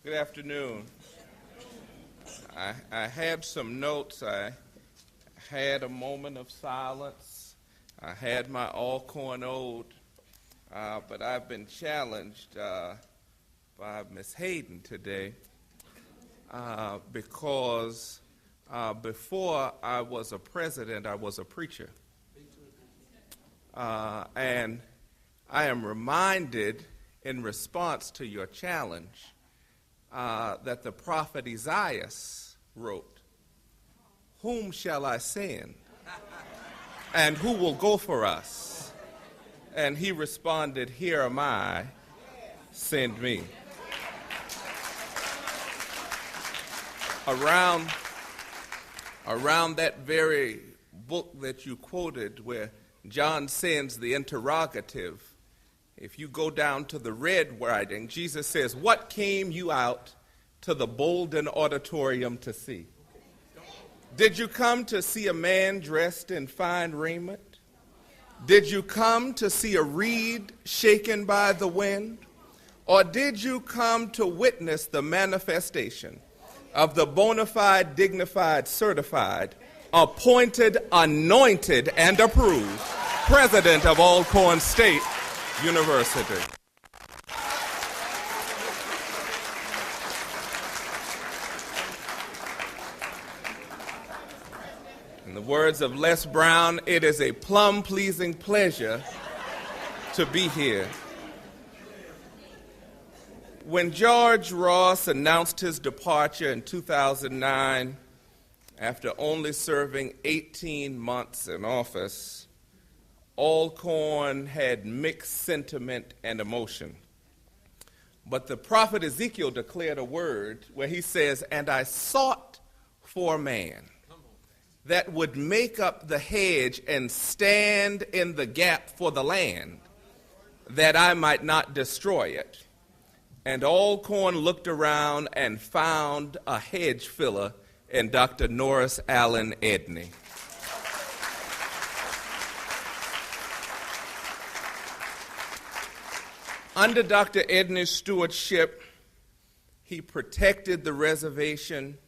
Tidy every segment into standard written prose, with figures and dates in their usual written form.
Good afternoon. I had some notes. I had a moment of silence. I had my Alcorn Ode, but I've been challenged by Miss Hayden today because before I was a president, I was a preacher. And I am reminded in response to your challenge that the prophet Isaiah wrote, "Whom shall I send? And who will go for us?" And he responded, "Here am I, send me." Around that very book that you quoted where John sends the interrogative, if you go down to the red writing, Jesus says, "What came you out to the Bolden Auditorium to see? Did you come to see a man dressed in fine raiment? Did you come to see a reed shaken by the wind? Or did you come to witness the manifestation of the bona fide, dignified, certified, appointed, anointed, and approved president of Alcorn State University?" In the words of Les Brown, it is a plum-pleasing pleasure to be here. When George Ross announced his departure in 2009, after only serving 18 months in office, Alcorn had mixed sentiment and emotion. But the prophet Ezekiel declared a word where he says, "And I sought for a man that would make up the hedge and stand in the gap for the land, that I might not destroy it." And Alcorn looked around and found a hedge filler in Dr. Norris Allen Edney. Under Dr. Edney's stewardship, he protected the reservation.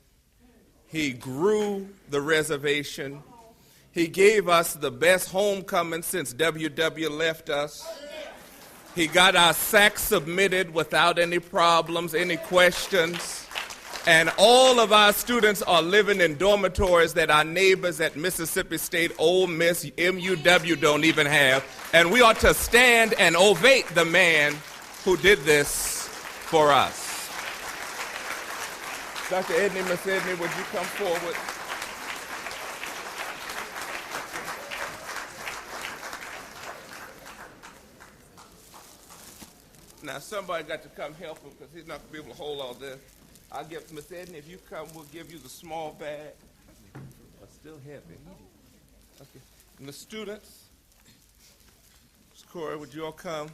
He grew the reservation. He gave us the best homecoming since WW left us. He got our SAC submitted without any problems, any questions. And all of our students are living in dormitories that our neighbors at Mississippi State, Ole Miss, MUW don't even have. And we ought to stand and ovate the man who did this for us. Dr. Edney, Miss Edney, would you come forward? Now, somebody got to come help him because he's not going to be able to hold all this. I'll give Miss Edney, if you come, we'll give you the small bag. But still heavy. Okay. And the students, Ms. Corey, would you all come?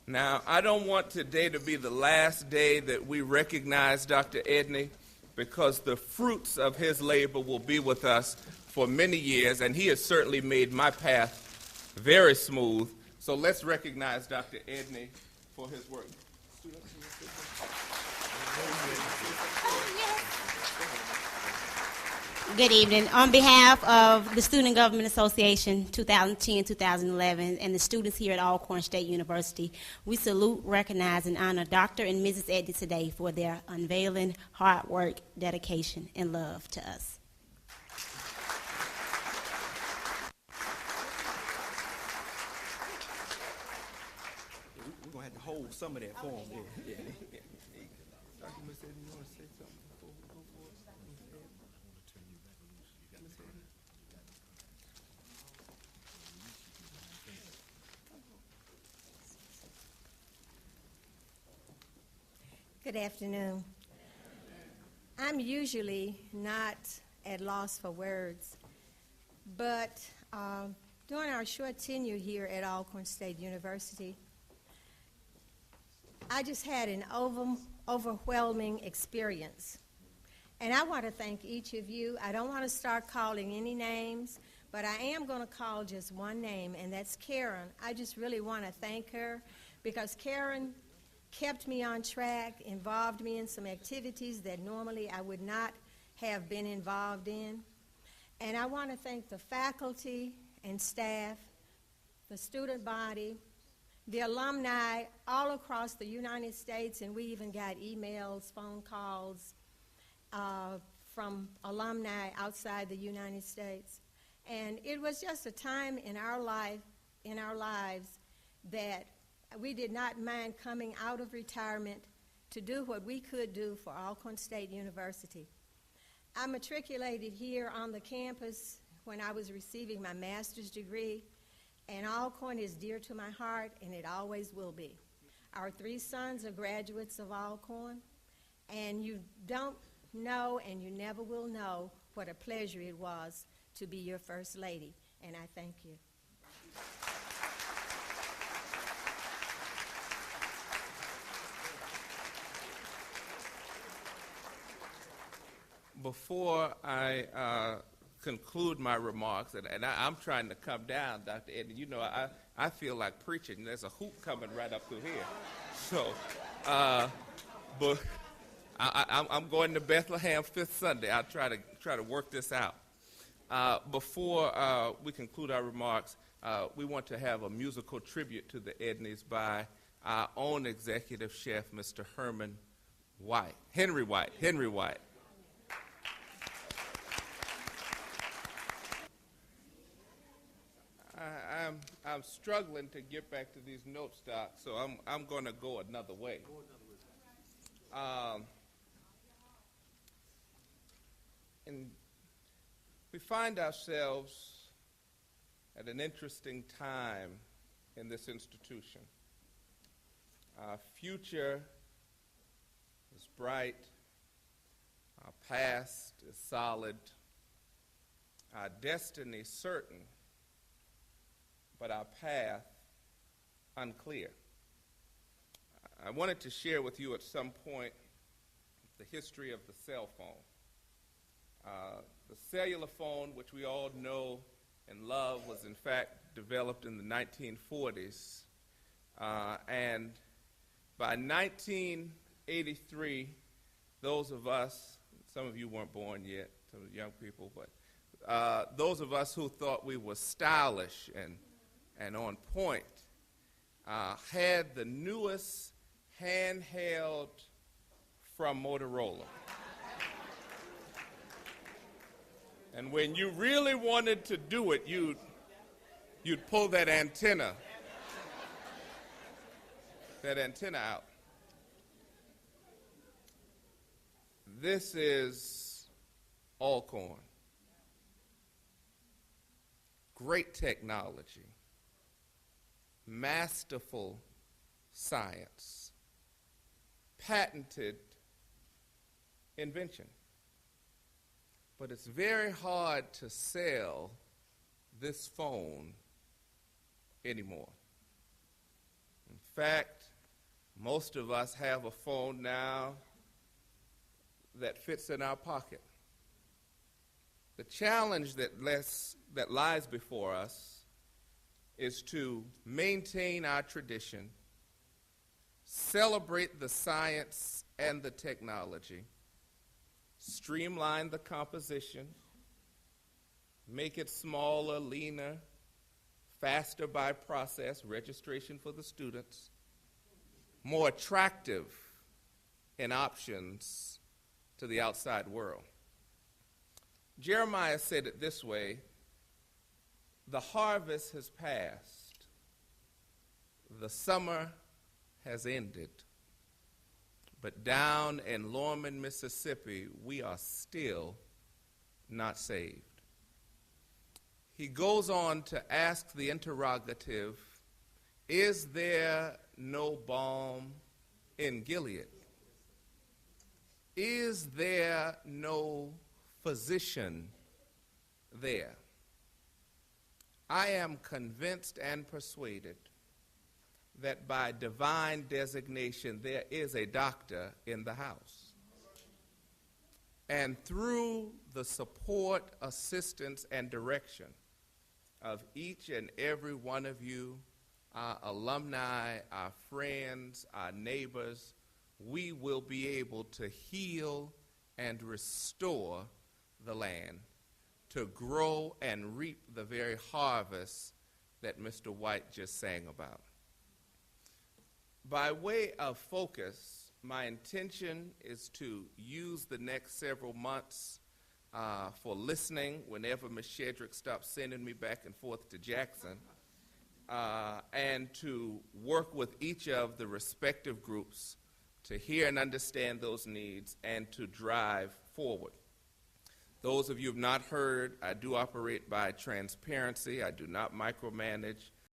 Now, I don't want today to be the last day that we recognize Dr. Edney, because the fruits of his labor will be with us for many years, and he has certainly made my path very smooth. So let's recognize Dr. Edney for his work. Good evening. On behalf of the Student Government Association 2010-2011 and the students here at Alcorn State University, we salute, recognize, and honor Dr. and Mrs. Edney today for their unveiling hard work, dedication, and love to us. We're going to have to hold some of that for them. Yeah. Dr. Miss Edney, you want to say something before we go forward? Good afternoon. I'm usually not at loss for words, but during our short tenure here at Alcorn State University, I just had an overwhelming experience. And I want to thank each of you. I don't want to start calling any names, but I am going to call just one name, and that's Karen. I just really want to thank her because Karen kept me on track, involved me in some activities that normally I would not have been involved in. And I want to thank the faculty and staff, the student body, the alumni all across the United States, and we even got emails, phone calls from alumni outside the United States. And it was just a time in our lives that we did not mind coming out of retirement to do what we could do for Alcorn State University. I matriculated here on the campus when I was receiving my master's degree, and Alcorn is dear to my heart, and it always will be. Our 3 sons are graduates of Alcorn, and you don't know and you never will know what a pleasure it was to be your first lady, and I thank you. Before I conclude my remarks, and I'm trying to come down, Dr. Edna, you know, I feel like preaching. There's a hoop coming right up through here. So, but I'm going to Bethlehem 5th Sunday. I'll try to work this out. Before we conclude our remarks, we want to have a musical tribute to the Edneys by our own executive chef, Mr. Henry White. I'm struggling to get back to these note stocks, so I'm going to go another way. And we find ourselves at an interesting time in this institution. Our future is bright. Our past is solid. Our destiny certain, but our path unclear. I wanted to share with you at some point the history of the cell phone. The cellular phone, which we all know and love, was in fact developed in the 1940s. And by 1983, those of us, some of you weren't born yet, some of the young people, but those of us who thought we were stylish and on point had the newest handheld from Motorola. And when you really wanted to do it, you'd pull that antenna out. This is Alcorn. Great technology, masterful science, patented invention. But it's very hard to sell this phone anymore. In fact, most of us have a phone now that fits in our pocket. The challenge that lies before us is to maintain our tradition, celebrate the science and the technology, streamline the composition, make it smaller, leaner, faster by process, registration for the students, more attractive in options to the outside world. Jeremiah said it this way: the harvest has passed, the summer has ended, but down in Lorman, Mississippi, we are still not saved. He goes on to ask the interrogative, is there no balm in Gilead? Is there no physician there? I am convinced and persuaded that by divine designation there is a doctor in the house. And through the support, assistance, and direction of each and every one of you, our alumni, our friends, our neighbors, we will be able to heal and restore the land, to grow and reap the very harvest that Mr. White just sang about. By way of focus, my intention is to use the next several months for listening whenever Ms. Shedrick stops sending me back and forth to Jackson, and to work with each of the respective groups to hear and understand those needs and to drive forward. Those of you who have not heard, I do operate by transparency. I do not micromanage.